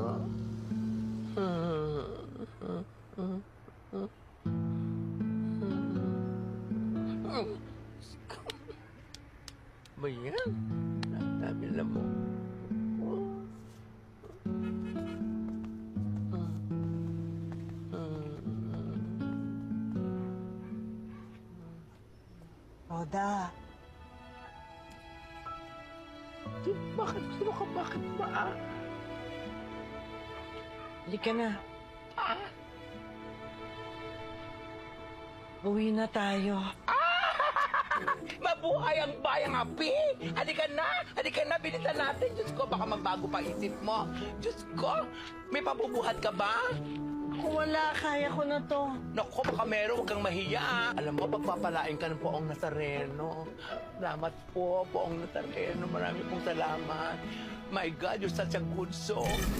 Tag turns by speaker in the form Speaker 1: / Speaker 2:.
Speaker 1: Ba yan? Ang dami na mo.
Speaker 2: Roda,
Speaker 1: Bakit? Sino ka? Bakit ba?
Speaker 2: halika na. Uwi na tayo.
Speaker 1: Mabuhay ang bayang api! Halika na, bilisan natin. Diyos ko, baka magbago pa isip mo. Diyos ko, may pabubuhat ka ba?
Speaker 2: Kung wala, kaya ko na to.
Speaker 1: Naku, baka meron, huwag kang mahiya. Alam mo, pagpapalain ka ng Poong Nazareno. Salamat po, Poong Nazareno. Marami pong salamat. My God, you're such a good soul.